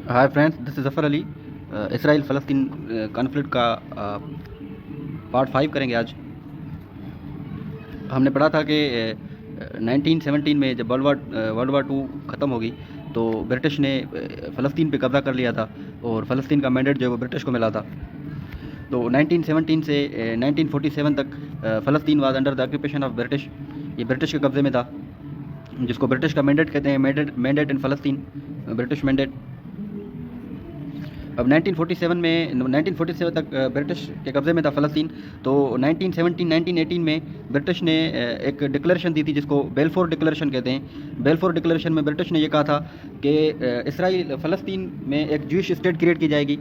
Hi friends, this is Zafar Ali. Israel Palestine conflict का part 5 करेंगे आज। हमने पढ़ा था कि 1917 में जब वर्ल्ड वार टू ख़त्म होगी तो ब्रिटिश ने फ़लस्तीन पे कब्ज़ा कर लिया था और फ़लस्तीन का मैंडेट जो है वो ब्रिटिश को मिला था। तो 1917 से 1947 तक फ़लस्तीन was under the occupation of British. ये ब्रिटिश के कब्ज़े में था, जिसको ब्रिटिश का मैंडेट कहते हैं, मैंडेट इन फ़लस्तीन, ब्रिटिश मैंडेट। अब 1947 तक ब्रिटिश के कब्ज़े में था फ़लस्तीन। तो 1918 में ब्रिटिश ने एक डिक्लेरेशन दी थी जिसको बेलफोर डिक्लेरेशन कहते हैं। बेलफोर डिक्लेरेशन में ब्रिटिश ने ये कहा था कि इसराइल फ़लस्तीन में एक ज्यूइश स्टेट क्रिएट की जाएगी,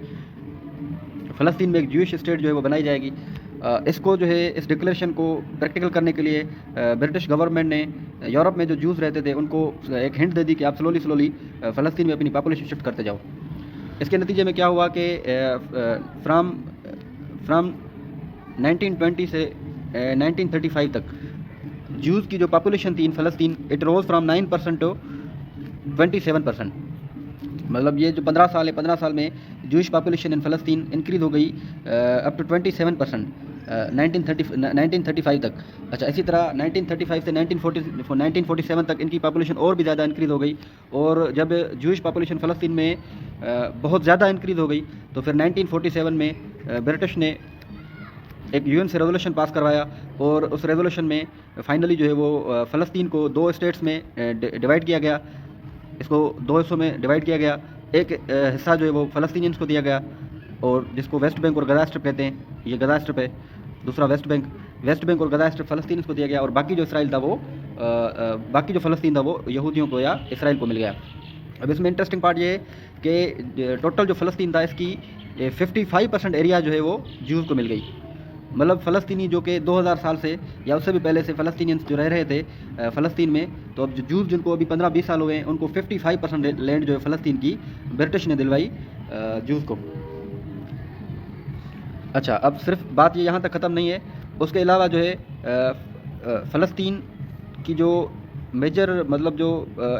फ़लस्तीन में एक ज्यूइश स्टेट जो है वो बनाई जाएगी। इसको जो है, इस डिक्लेरेशन को प्रैक्टिकल करने के लिए ब्रिटिश गवर्नमेंट ने यूरोप में जो जूस रहते थे उनको एक हिंट दे दी कि आप स्लोली फ़लस्तीन में अपनी पॉपुलेशन शिफ्ट करते जाओ। इसके नतीजे में क्या हुआ कि फ्राम 1920 से 1935 तक जूस की जो पॉपुलेशन थी इन फ़लस्तीन, इट रोज़ फ्राम 9% टू 27%। मतलब ये जो 15 साल है, 15 साल में जूश पॉपुलेशन इन फ़लस्तीन इंक्रीज़ हो गई अप टू 27% 1935 तक। अच्छा, इसी तरह 1935 से 1947 तक इनकी पॉपुलेशन और भी ज़्यादा इंक्रीज़ हो गई। और जब जूश पॉपुलेशन फ़लस्तीन में बहुत ज़्यादा इंक्रीज़ हो गई तो फिर 1947 में ब्रिटिश ने एक यूएन से रेजोल्यूशन पास करवाया और उस रेजोल्यूशन में फाइनली जो है वो फ़लस्तीन को 2 स्टेट्स में डिवाइड किया गया। इसको 2 हिस्सों में डिवाइड किया गया। एक हिस्सा जो है वो फ़लस्तीनियंस को दिया गया और जिसको वेस्ट बैंक और गज़ा स्ट्रिप कहते हैं, ये गज़ा स्ट्रिप है। दूसरा वेस्ट बैंक और गज़ा स्ट्रिप फ़लस्तीनियंस को दिया गया और बाकी जो इसराइल था वो बाकी जो फ़लस्तीन था वो यहूदियों को या इसराइल को मिल गया। अब इसमें इंटरेस्टिंग पार्ट ये है कि टोटल जो फ़लस्तीन था इसकी 55% एरिया जो है वो ज्यूज़ को मिल गई। मतलब फ़लस्तीनी जो कि 2000 साल से या उससे भी पहले से फ़लस्तीनियंस जो रह रहे थे फ़लस्तीन में, तो अब जो जूस जिनको अभी 15-20 साल हुए हैं उनको 55% लैंड जो है फ़लस्तीन की ब्रिटिश ने दिलवाई जूस को। अच्छा, अब सिर्फ बात ये यहाँ तक ख़त्म नहीं है। उसके अलावा जो है फ़लस्तीन की जो मेजर, मतलब जो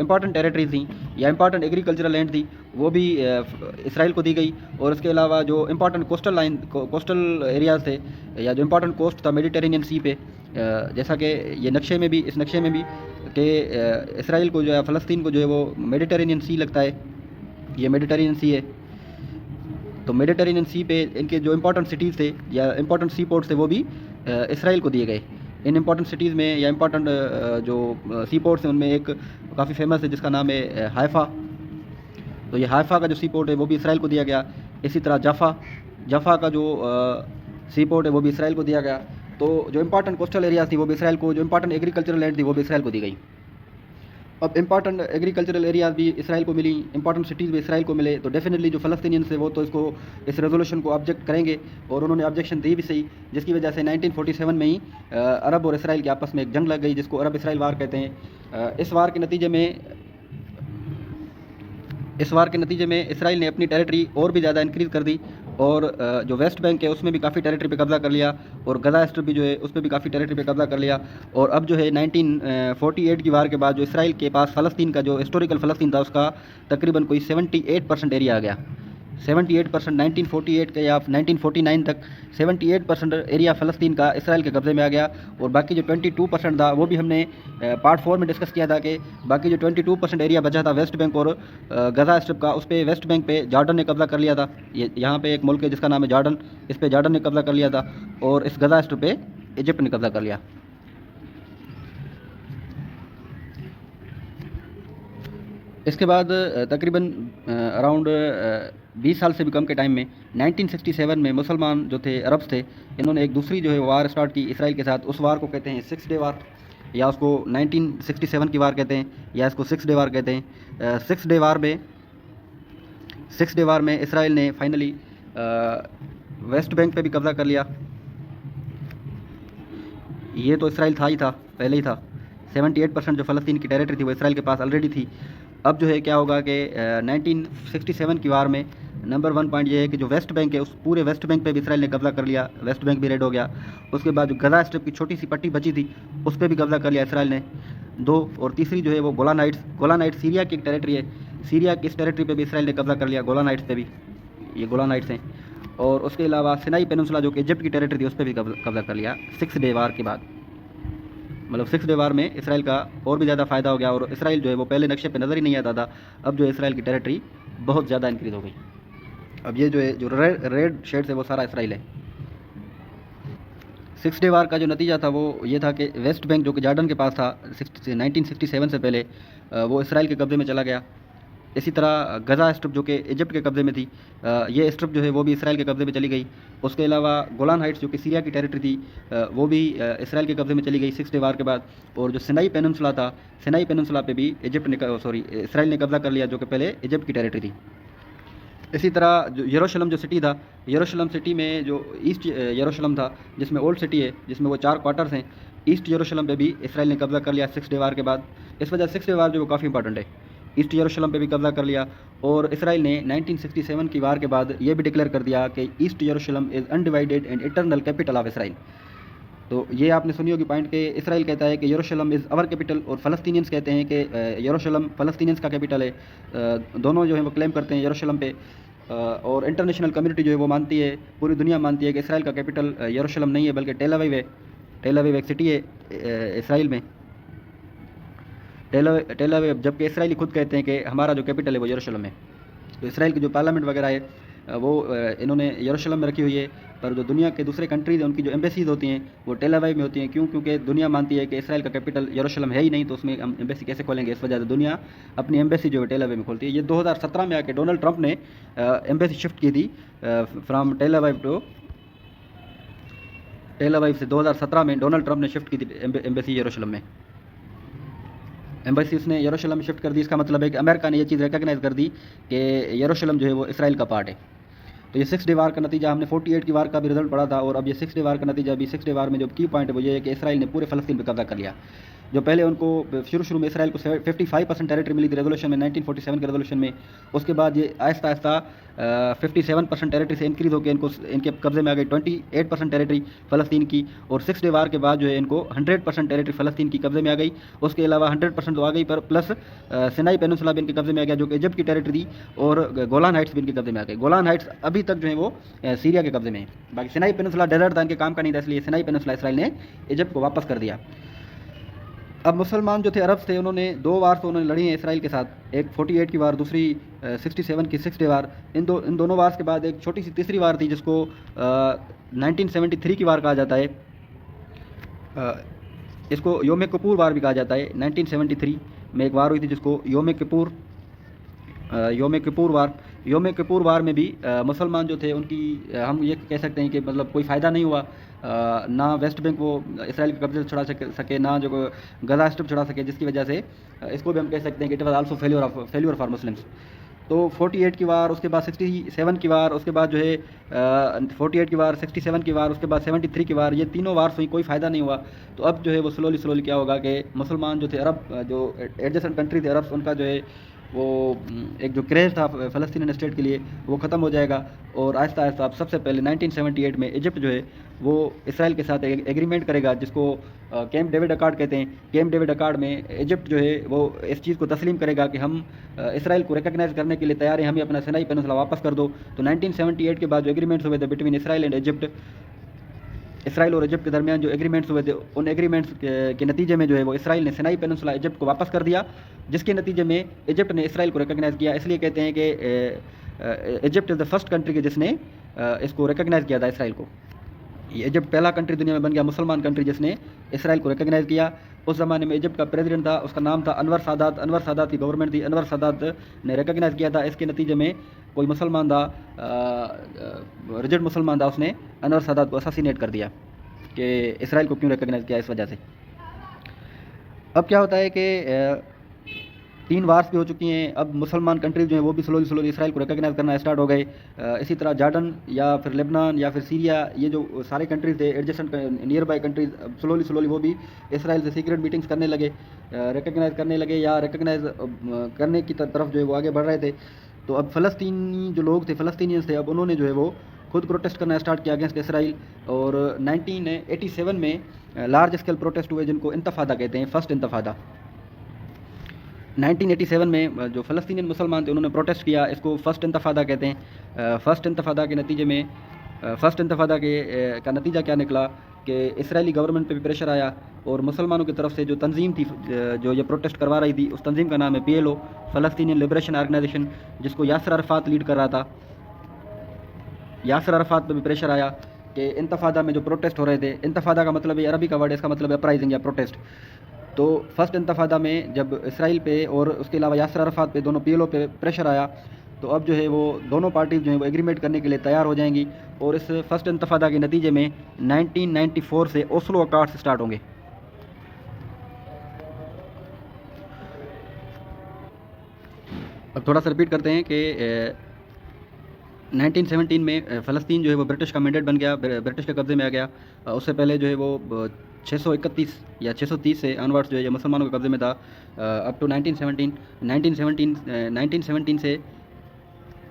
इम्पॉर्टेंट टेरिटरीज थी या इम्पॉर्टेंट एग्रीकल्चरल लैंड थी वो भी इसराइल को दी गई। और इसके अलावा जो इम्पॉर्टेंट कोस्टल एरियाज़ थे या जो इम्पॉर्टेंट कोस्ट था मेडिटेरेनियन सी पे, जैसा कि ये नक्शे में भी, इस नक्शे में भी कि इसराइल को जो है, फ़लस्तीन को जो है वो मेडिटेरेनियन सी लगता है, ये मेडिटेरेनियन सी है। तो मेडिटेरेनियन सी पे इनके जो इम्पोर्टेंट सिटीज़ थे या इम्पोर्टेंट सी पोर्ट्स थे वो भी इसराइल को दिए गए। इन इम्पोर्टेंट सिटीज़ में या इम्पोर्टेंट जो सी पोर्ट्स हैं उनमें एक काफ़ी फेमस है जिसका नाम है हाइफा। तो ये हाइफा का जो सी पोर्ट है वो भी इसराइल को दिया गया। इसी तरह जफ़ा का जो सी पोर्ट है वो भी इसराइल को दिया गया। तो जो इम्पोर्टेंट कोस्टल एरियाज़ थी वो भी इसराइल को, जो इम्पोर्टेंट एग्रीकल्चरल लैंड थी वो भी इसराइल को दी गई। अब इम्पॉर्टेंट एग्रीकल्चरल एरियाज़ भी इसराइल को मिली, इंपॉर्टेंट सिटीज़ भी इसराइल को मिले। तो डेफिनेटली जो फ़लस्तीनियंस है वो तो इसको, इस रेजोल्यूशन को ऑब्जेक्ट करेंगे और उन्होंने ऑब्जेक्शन दी भी सही, जिसकी वजह से 1947 में ही अरब और इसराइल के आपस में एक जंग लग गई जिसको अरब इसराइल वार कहते हैं। इस वार के नतीजे में इसराइल ने अपनी टेरिटरी और भी ज़्यादा इंक्रीज़ कर दी और जो वेस्ट बैंक है उसमें भी काफ़ी टेरिटरी पे कब्ज़ा कर लिया और गज़ा स्ट्रिप भी जो है उस पर भी काफ़ी टेरिटरी पे कब्ज़ा कर लिया। और अब जो है 1948 की वार के बाद जो इसराइल के पास फ़लस्तीन का जो हिस्टोरिकल फ़लस्तीन था उसका तकरीबन कोई 78% एरिया आ गया। 78% 1948 के या 1949 तक 78% एरिया फ़लस्तीन का इसराइल के कब्ज़े में आ गया। और बाकी जो 22% था वो भी हमने पार्ट 4 में डिस्कस किया था कि बाकी जो 22% एरिया बचा था वेस्ट बैंक और गज़ा स्ट्रिप का, उस पर वेस्ट बैंक पे जॉर्डन ने कब्ज़ा कर लिया था। ये यहाँ पे एक मुल्क है जिसका नाम है जॉर्डन, इस पर जॉर्डन ने कब्ज़ा कर लिया था और इस गज़ा स्ट्रिप पे इजिप्ट ने कब्ज़ा कर लिया। इसके बाद तकरीबन अराउंड 20 साल से भी कम के टाइम में 1967 में मुसलमान जो थे, अरब्स थे, इन्होंने एक दूसरी जो है वार स्टार्ट की इसराइल के साथ। उस वार को कहते हैं 6 डे वार, या उसको 1967 की वार कहते हैं, या इसको 6 डे वार कहते हैं। 6 डे वार में इसराइल ने फाइनली वेस्ट बैंक पे भी कब्ज़ा कर लिया। ये तो इसराइल था ही था, पहले ही था। 78% जो फ़लस्तीन की टेरिटरी थी वो इसराइल के पास ऑलरेडी थी। अब जो है क्या होगा कि 1967 की वार में नंबर 1 पॉइंट ये है कि जो वेस्ट बैंक है उस पूरे वेस्ट बैंक पे भी इसराइल ने कब्ज़ा कर लिया, वेस्ट बैंक भी रेड हो गया। उसके बाद जो गज़ा स्ट्रिप की छोटी सी पट्टी बची थी उस पर भी कब्ज़ा कर लिया इसराइल ने। 2 और तीसरी जो है वो Golan Heights. Golan Heights Syria की एक टेरिटरी है, सीरिया की इस टेरिटरी पे भी इसराइल ने कब्जा कर लिया, गोलान हाइट्स पे भी, ये गोलान हाइट्स हैं। और उसके अलावा सिनाई पेनिनसुला जो कि इजिप्ट की टेरिटरी थी उस पर भी कब्जा कर लिया 6 डे वार के बाद। मतलब 6 डे वार में इसराइल का और भी ज़्यादा फ़ायदा हो गया, और इसराइल जो है वो पहले नक्शे पे नज़र ही नहीं आता था, अब जो है इसराइल की टेरिटरी बहुत ज़्यादा इंक्रीज़ हो गई। अब ये जो है जो रेड शेड्स है वो सारा इसराइल है। 6 डे वार का जो नतीजा था वो ये था कि वेस्ट बैंक जो कि जॉर्डन के पास था 1967 से पहले, वो इसराइल के कब्ज़े में चला गया। इसी तरह गज़ा स्ट्रिप जो कि इजिप्ट के कब्ज़े में थी, ये स्ट्रिप जो है वो भी इसराइल के कब्ज़े में चली गई। उसके अलावा गोलान हाइट्स जो कि सीरिया की टेरिटरी थी, वो भी इसराइल के कब्ज़े में चली गई 6 डे वार के बाद। और जो सिनाई पेनिनसुला था, सिनाई पेनिनसुला पे भी इसराइल ने कब्ज़ा कर लिया, जो कि पहले इजिप्ट की टेरिटरी थी। इसी तरह जो यरूशलेम जो सिटी था, यरूशलेम सिटी में जो ईस्ट यरूशलेम था, जिसमें ओल्ड सिटी है, जिसमें वो 4 क्वार्टर्स हैं, ईस्ट यरूशलेम पे भी इसराइल ने कब्ज़ा कर लिया 6 डे वार के बाद। इस वजह 6 डे वार जो वो काफ़ी इंपॉर्टेंट है, ईस्ट यरूशलेम पे भी कब्ज़ा कर लिया। और इसराइल ने 1967 की वार के बाद ये भी डिक्लेयर कर दिया कि ईस्ट यरूशलेम is undivided and eternal capital of Israel. तो ये आपने सुनी होगी पॉइंट कि इसराइल कहता है कि यरूशलेम इज़ आवर कैपिटल, और फ़लस्तीनियंस कहते हैं कि यरूशलेम फ़लस्तीनियंस का कैपिटल है। दोनों जो है वो क्लेम करते हैं यरूशलेम पे। और इंटरनेशनल कम्युनिटी जो है वो मानती है, पूरी दुनिया मानती है कि इसराइल का कैपिटल यरूशलेम नहीं है बल्कि टेल अवीव है। टेल अवीव एक सिटी है इसराइल में, टेल अवीव, जबकि इसराइली खुद कहते हैं कि हमारा जो कैपिटल है वो यरूशलेम है। तो इसराइल की जो पार्लियामेंट वगैरह है वो इन्होंने यरूशलेम में रखी हुई है, पर जो दुनिया के दूसरे कंट्रीज़ हैं उनकी जो एम्बेसीज़ होती हैं वो टेल अवीव में होती हैं। क्यों? क्योंकि दुनिया मानती है कि इसराइल का कैपिटल यरूशलेम है ही नहीं, तो उसमें हम एम्बेसी कैसे खोलेंगे। इस वजह से दुनिया अपनी एम्बेसी जो है टेल अवीव में खोलती है। ये 2017 में आके डोनाल्ड ट्रंप ने एम्बेसी शिफ्ट की थी from Tel Aviv to Tel Aviv से 2017 में डोनाल्ड ट्रंप ने शिफ्ट की थी एम्बेसी यरूशलेम में। एम्बेसी उसने यरूशलेम में शिफ्ट कर दी। इसका मतलब है कि अमेरिका ने ये चीज़ रिकग्नाइज़ कर दी कि यरूशलेम जो है वो इसराइल का पार्ट है। तो ये 6 डे वार का नतीजा, हमने 48 की वार का भी रिजल्ट पढ़ा था, और अब ये 6 डे वार का नतीजा भी 6 डे वार में जो की पॉइंट है वो ये है कि इसराइल ने पूरे फ़लस्तीन पर कब्जा कर लिया। जो पहले उनको शुरू में इसराइल को 55% टेरिटरी मिली थी रेजोल्यूशन में, 1947 के रेजोल्यूशन में। उसके बाद ये आहिस्ता आहिस्ता 57% टेरिटरी से इंक्रीज़ होकर इनके कब्जे में आ गई 28% टेरिटरी फ़लस्तीन की। और 6 डे वार के बाद जो है इनको 100% टेरिटरी फ़लस्तीन की कब्जे में आ गई। उसके अलावा 100% तो आ गई, पर प्लस सिनाई पेनिनसुला भी इनके कब्जे में आ गया जो कि इजिप्ट की टेरिटरी थी, और गोलान हाइट्स भी इनके कब्जे में आ गए। गोलान हाइट्स अभी तक जो है वो सीरिया के कब्जे में है। बाकी सिनाई पेनिनसुला डेजर्ट था, इनके काम का नहीं था, इसलिए सिनाई पेनिनसुला इसराइल ने इजिप्ट को वापस कर दिया। अब मुसलमान जो थे, अरब थे, उन्होंने 2 वार तो उन्होंने लड़ी हैं इसराइल के साथ, एक 48 की वार, दूसरी 67 की 6 डे वार। इन दोनों वार्स के बाद एक छोटी सी तीसरी वार थी जिसको 1973 की वार कहा जाता है। इसको योम किपुर वार भी कहा जाता है। 1973 में एक वार हुई थी जिसको योम किपुर वार। योम किपुर वार में भी मुसलमान जो थे उनकी हम ये कह सकते हैं कि मतलब कोई फ़ायदा नहीं हुआ। ना वेस्ट बैंक वो इसराइल के कब्जे से छुड़ा सके, ना जो गजा स्ट्रिप छुड़ा सके, जिसकी वजह से इसको भी हम कह सकते हैं कि it was also failure for Muslims. तो 48 की वार, उसके बाद 67 की वार, उसके बाद जो है 48 की वार, 67 की वार, उसके बाद 73 की वार, ये तीनों वार्स हुई, कोई फ़ायदा नहीं हुआ। तो अब जो है वो स्लोली क्या होगा कि मुसलमान जो थे, अरब जो एडजेसेंट कंट्री थे अरब, उनका जो है वो एक जो क्रेज़ था फ़लस्तीन स्टेट के लिए वो ख़त्म हो जाएगा। और आहिस्ता आहिस्ता अब सबसे पहले 1978 में इजिप्ट जो है वो इसराइल के साथ एक एग्रीमेंट करेगा जिसको कैंप डेविड अकॉर्ड कहते हैं। कैंप डेविड अकॉर्ड में इजिप्ट जो है वो इस चीज़ को तस्लीम करेगा कि हम इसराइल को रिकग्नाइज़ करने के लिए तैयार हैं, हमें अपना सिनाई पेनिनसुला वापस कर दो। तो 1978 के बाद जो एग्रीमेंट्स हुए थे between Israel and Egypt, Israel और इजिप्ट के दरमियान जो एग्रीमेंट्स हुए थे, उन एग्रीमेंट्स के नतीजे में जो है वो इसराइल ने सिनाई पेनिनसुला इजिप्ट को वापस कर दिया, जिसके नतीजे में इजिप्ट ने इसराइल को रिकग्नाइज़ किया। इसलिए कहते हैं कि Egypt is the first country के जिसने इसको रिकग्नाइज़ किया था इसराइल को। ये इजिप्ट पहला कंट्री दुनिया में बन गया मुसलमान कंट्री जिसने इसराइल को रिकग्नाइज़ किया। उस ज़माने में इजिप्ट का प्रेसिडेंट था, उसका नाम था अनवर सादात। अनवर सादात की गवर्नमेंट थी, अनवर सादात ने रिकग्नाइज़ किया था। इसके नतीजे में कोई मुसलमान था, रिजिड मुसलमान था, उसने अनवर सादात को असासीनेट कर दिया कि इसराइल को क्यों रिकग्नाइज़ किया इस वजह से। अब क्या होता है कि 3 वार्स भी हो चुकी हैं। अब मुसलमान कंट्रीज जो हैं वो भी स्लोली इसराइल को रिकग्नाइज़ करना स्टार्ट हो गए। इसी तरह जॉर्डन या फिर लेबनान या फिर सीरिया, ये जो सारे कंट्रीज़ थे एडजेसेंट नियर बाय कंट्रीज़, अब स्लोली वो भी इसराइल से सीक्रेट मीटिंग्स करने लगे, रिकग्नाइज़ करने लगे या रिकग्नाइज़ करने की तरफ जो है वो आगे बढ़ रहे थे। तो अब फ़लस्तीनी जो लोग थे, फ़लस्तीनियंस थे, अब उन्होंने जो है वो खुद प्रोटेस्ट करना स्टार्ट किया अगेंस्ट इसराइल। और 1987 में लार्ज स्केल प्रोटेस्ट हुए जिनको इंतफादा कहते हैं, फर्स्ट इंतफादा। 1987 में जो फ़लस्तीनियन मुसलमान थे उन्होंने प्रोटेस्ट किया, इसको फ़र्स्ट इंतफ़ादा कहते हैं। फ़र्स्ट इंतफ़ादा के नतीजे में फ़र्स्ट इंतफ़ादा का नतीजा क्या निकला कि इजरायली गवर्नमेंट पे भी प्रेशर आया और मुसलमानों की तरफ से जो तंजीम थी जो ये प्रोटेस्ट करवा रही थी, उस तंजीम का नाम है PLO, फ़लस्तीनियन लिबरेशन ऑर्गेनाइजेशन, जिसको यासर अराफात लीड कर रहा था। यासर अराफात पे भी प्रेशर आया कि इंतफ़ादा में जो प्रोटेस्ट हो रहे थे, इंतफ़ादा का मतलब है अरबी का वर्ड है, इसका मतलब है अपराइजिंग या प्रोटेस्ट। तो फर्स्ट इंतफ़ादा में जब इसराइल पे और उसके अलावा यासर अराफात पे, दोनों PLO पे प्रेशर आया, तो अब जो है वो दोनों पार्टीज़ जो है वो एग्रीमेंट करने के लिए तैयार हो जाएंगी और इस फर्स्ट इंतफ़ादा के नतीजे में 1994 से ओस्लो अकॉर्ड्स स्टार्ट होंगे। अब थोड़ा सा रिपीट करते हैं कि 1917 में फ़लस्तीन जो है वो ब्रिटिश का मैंडेट बन गया, ब्रिटिश के कब्ज़े में आ गया। उससे पहले जो है वो 631 या 630 से ऑनवर्ड्स जो है ये मुसलमानों के कब्ज़े में था, अप टू 1917 से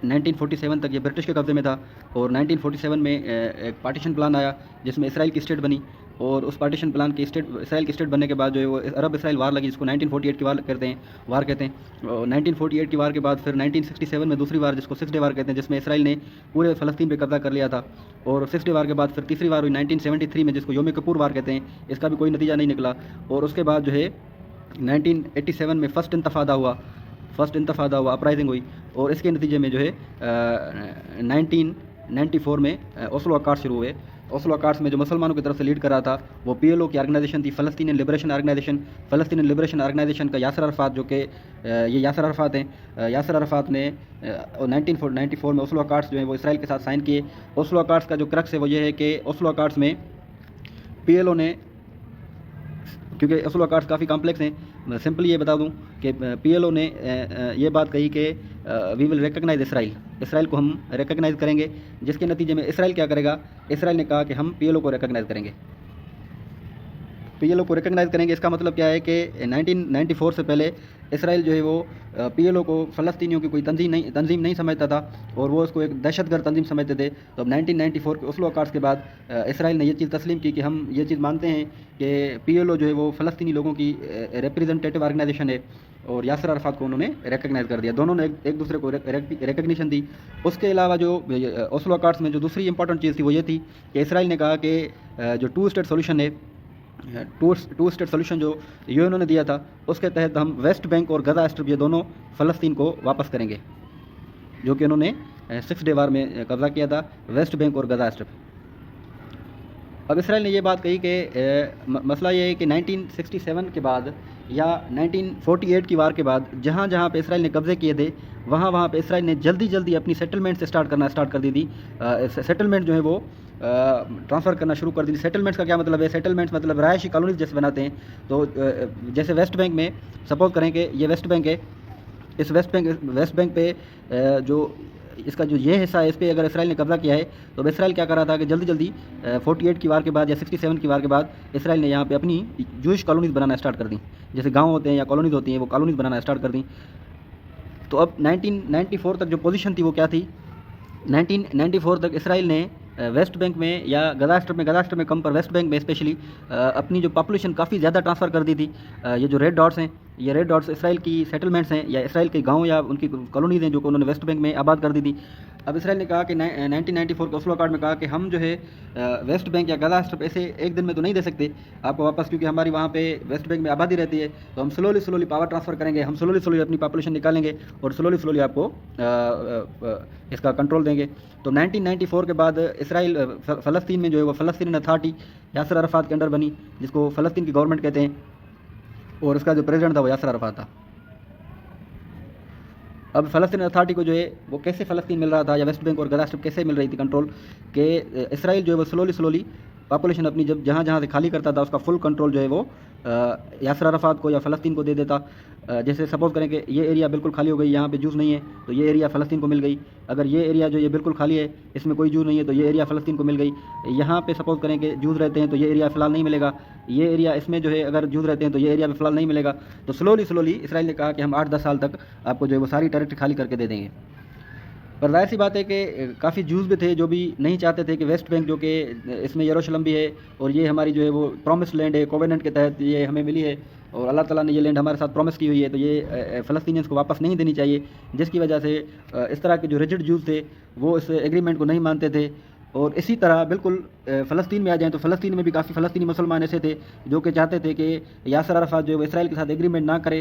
1947 तक ये ब्रिटिश के कब्ज़े में था। और 1947 में एक पार्टीशन प्लान आया जिसमें इसराइल की स्टेट बनी, और उस पार्टीशन प्लान की इसराइल की स्टेट बनने के बाद जो है वो अरब इसराइल वार लगी, जिसको 1948 की वार कहते हैं। और 1948 की वार के बाद फिर 1967 में दूसरी वार, जिसको 6 डे वार कहते हैं, जिसमें इसराइल ने पूरे फ़लस्तीन पे कब्जा कर लिया था। और 6 डे वार के बाद फिर तीसरी वार हुई 1973 में, जिसको योम किपुर वार कहते हैं। इसका भी कोई नतीजा नहीं निकला। और उसके बाद जो है 1987 में फ़र्स्ट इंतफ़ादा हुआ, अपराइजिंग हुई, और इसके नतीजे में जो है 1994 में ओस्लो अकॉर्ड्स शुरू हुए। ओस्लो अकॉर्ड्स में जो मुसलमानों की तरफ से लीड कर रहा था वो PLO की ऑर्गेनाइजेशन थी, फ़लस्तीनियन लिबरेशन ऑर्गेनाइजेशन का यासर अराफात, जो कि ये यासर अराफात हैं। यासर अराफात ने 1994 में ओस्लो अकॉर्ड्स जो है वो इसराइल के साथ साइन किए। ओस्लो अकॉर्ड्स का जो क्रक्स है वो ये है कि ओस्लो अकॉर्ड्स में PLO ने, क्योंकि ओस्लो अकॉर्ड्स काफ़ी कॉम्प्लेक्स हैं, मैं सिंपली ये बता दूं कि PLO ने ये बात कही कि वी विल रिकग्नाइज इसराइल को हम रिकग्नाइज़ करेंगे, जिसके नतीजे में इसराइल क्या करेगा, इसराइल ने कहा कि हम PLO को रिकग्नाइज़ करेंगे। PLO को रिकग्नाइज़ करेंगे, इसका मतलब क्या है कि 1994 से पहले इसराइल जो है वो PLO को फ़लस्तीनियों की कोई तंजीम नहीं समझता था और वो उसको एक दहशतगर्द तंजीम समझते थे। तो अब 1994 के ओस्लो अकॉर्ड्स के बाद इसराइल ने ये चीज़ तस्लीम की कि हम ये चीज़ मानते हैं कि PLO जो है वो फ़लस्तीनी लोगों की रिप्रेजेंटेटिव ऑर्गेनाइजेशन है, और यासर अराफात को उन्होंने रिकग्नाइज़ कर दिया। दोनों ने एक दूसरे को रिकग्निशन दी। उसके अलावा जो ओस्लो अकॉर्ड्स में जो दूसरी इंपॉर्टेंट चीज़ थी वो ये थी कि इसराइल ने कहा कि जो टू स्टेट सोल्यूशन है, टू स्टेट सोल्यूशन जो UN ने दिया था, उसके तहत हम वेस्ट बैंक और गजा स्ट्रिप ये दोनों फ़लस्तीन को वापस करेंगे, जो कि उन्होंने 6 डे वार में कब्ज़ा किया था, वेस्ट बैंक और गजा स्ट्रिप। अब इसराइल ने ये बात कही कि मसला ये है कि 1967 के बाद या 1948 की वार के बाद जहाँ जहाँ पे इसराइल ने कब्ज़े किए थे, वहाँ पे इसराइल ने जल्दी अपनी सेटलमेंट से स्टार्ट कर दी थी। सेटलमेंट जो है वो ट्रांसफ़र करना शुरू कर दी। सेटलमेंट्स का क्या मतलब है? सेटलमेंट्स मतलब रहायशी कॉलोनीज जैसे बनाते हैं। तो जैसे वेस्ट बैंक में सपोज करें कि ये वेस्ट बैंक है, इस वेस्ट बैंक पे जो इसका जो ये हिस्सा है, इस पर अगर इसराइल ने कब्ज़ा किया है, तो अब इसराइल क्या कर रहा था कि जल्दी 48 की वार के बाद या 67 की वार के बाद इसराइल ने यहाँ पे अपनी जूइश कॉलोनीज़ बनाना स्टार्ट कर दी। जैसे गांव होते हैं या कॉलोनीज़ होती हैं, वो कॉलोनीज़ बनाना स्टार्ट कर दी। तो अब 1994 तक जो पोजीशन थी वो क्या थी? 1994 तक इसराइल ने वेस्ट बैंक में या गजा स्ट्रिप में कम पर वेस्ट बैंक में स्पेशली अपनी जो पॉपुलेशन काफ़ी ज़्यादा ट्रांसफ़र कर दी थी। ये जो रेड डॉट्स हैं, ये रेड डॉट्स इसराइल की सेटलमेंट्स हैं या इसराइल के गांव या उनकी कॉलोनीज़ हैं जो कि उन्होंने वेस्ट बैंक में आबाद कर दी थी। अब इसराइल ने कहा कि 1994 के ओस्लो अकॉर्ड में कहा कि हम जो है वेस्ट बैंक या गजा स्ट्रिप ऐसे एक दिन में तो नहीं दे सकते आपको वापस, क्योंकि हमारी वहाँ पे वेस्ट बैंक में आबादी रहती है। तो हम स्लोली पावर ट्रांसफ़र करेंगे, हम स्लोली अपनी पॉपुलेशन निकालेंगे और स्लोली आपको इसका कंट्रोल देंगे। तो 1994 के बाद इसराइल फ़लस्तीन में जो है वो फ़लस्तीन अथॉरिटी यासर अराफात के अंडर बनी, जिसको फ़लस्तीन की गवर्नमेंट कहते हैं, और उसका जो प्रेसिडेंट था वो यासर अराफात था। अब फ़लस्तीन अथॉरिटी को जो है वो कैसे फ़लस्तीन मिल रहा था या वेस्ट बैंक और गजा स्ट्रिप कैसे मिल रही थी कंट्रोल, कि इसराइल जो है वो स्लोली पॉपुलेशन अपनी जब जहाँ से खाली करता था उसका फुल कंट्रोल जो है वो यासर अराफात को या फ़लस्तीन को दे देता। जैसे सपोज़ करें कि ये एरिया बिल्कुल खाली हो गई, यहाँ पे जूस नहीं है, तो ये एरिया फ़लस्तीन को मिल गई। अगर ये एरिया जो ये बिल्कुल खाली है, इसमें कोई जूस नहीं है, तो ये एरिया फ़लस्तीन को मिल गई। यहाँ पे सपोज़ करें कि जूस रहते हैं तो ये एरिया फ़िलहाल नहीं मिलेगा। ये एरिया इसमें जो है अगर जूस रहते हैं तो ये एरिया भी फ़िलहाल नहीं मिलेगा। तो स्लोली इसराइल ने कहा कि हम 8-10 साल तक आपको जो है वो सारी टेरिटरी खाली करके दे देंगे। पर जाहिर सी बात है कि काफ़ी जूस भी थे जो भी नहीं चाहते थे कि वेस्ट बैंक जो कि इसमें यरूशलेम भी है और ये हमारी जो है वो प्रॉमिस लैंड है, कोवेनेंट के तहत ये हमें मिली है और अल्लाह ताला ने ये लैंड हमारे साथ प्रॉमिस की हुई है, तो ये फ़लस्तीनियंस को वापस नहीं देनी चाहिए, जिसकी वजह से इस तरह के जो रिजिड जूस थे वो इस एग्रीमेंट को नहीं मानते थे। और इसी तरह बिल्कुल फ़लस्तीन में आ जाएँ तो फ़लस्तीन में भी काफ़ी फ़लस्तीनी मुसलमान ऐसे थे जो कि चाहते थे कि यासर अराफ़ात जो है वो इसराइल के साथ एग्रीमेंट ना करे।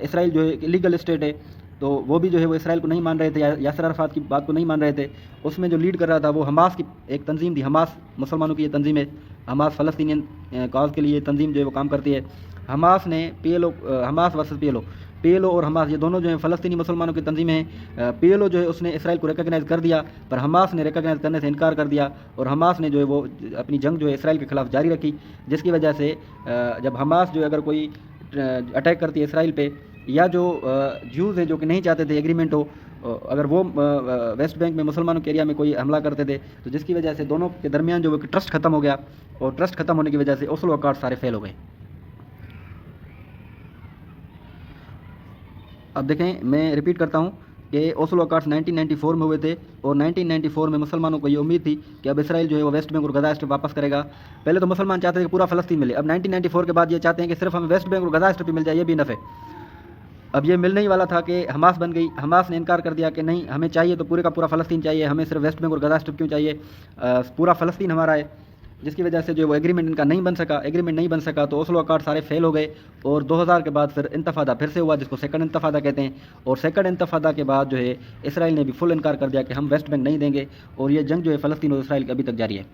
इसराइल जो है इलीगल स्टेट है, तो वो भी जो है वो इसराइल को नहीं मान रहे थे, यासर अराफ़ात की बात को नहीं मान रहे थे। उसमें जो लीड कर रहा था वो हमास की एक तंजीम थी, हमास मुसलमानों की ये तंजीम है, हमास फ़लस्तीनियन कॉज़ के लिए तंजीम जो है वो काम करती है। हमास ने PLO, हमास वर्सेस PLO और हमास ये दोनों जो है फ़लस्तीनी मुसलमानों की तंजीमें हैं। PLO जो है उसने इसराइल को रिकॉग्नाइज़ कर दिया, पर हमास ने रिकॉग्नाइज़ करने से इनकार कर दिया, और हमास ने जो है वो अपनी जंग जो है इसराइल के ख़िलाफ़ जारी रखी, जिसकी वजह से जब हमास जो है अगर कोई अटैक करती है इसराइल पे, या जो ज्यूज़ हैं जो कि नहीं चाहते थे एग्रीमेंट हो, अगर वो वेस्ट बैंक में मुसलमानों के एरिया में कोई हमला करते थे, तो जिसकी वजह से दोनों के दरमियान जो वो ट्रस्ट ख़त्म हो गया, और ट्रस्ट ख़त्म होने की वजह से ओस्लो अकॉर्ड सारे फेल हो गए। अब देखें, मैं रिपीट करता हूँ कि ओस्लो अकॉर्ड्स 1994 में हुए थे, और 1994 में मुसलमानों को ये उम्मीद थी कि अब इसराइल जो है वो वेस्ट बैंक और गज़ा स्ट्रिप वापस करेगा। पहले तो मुसलमान चाहते थे कि पूरा फ़लस्तीन मिले, अब 1994 के बाद ये चाहते हैं कि सिर्फ हमें वेस्ट बैंक और गज़ा स्ट्रिप मिल जाए, ये भी इनफ है। अब ये मिलने ही वाला था कि हमास बन गई, हमास ने इनकार कर दिया कि नहीं, हमें चाहिए तो पूरे का पूरा फ़लस्तीन चाहिए, हमें सिर्फ वेस्ट बैंक और गज़ा स्ट्रिप क्यों चाहिए, पूरा फ़लस्तीन हमारा है। जिसकी वजह से जो वो एग्रीमेंट इनका नहीं बन सका, एग्रीमेंट नहीं बन सका, तो ओस्लो अकॉर्ड सारे फेल हो गए, और 2000 के बाद फिर इंतफादा फिर से हुआ, जिसको सेकंड इंतफादा कहते हैं। और सेकंड इंतफादा के बाद जो है इसराइल ने भी फुल इनकार कर दिया कि हम वेस्ट बैंक नहीं देंगे, और ये जंग जो है फ़लस्तीन और इसराइल की अभी तक जारी है।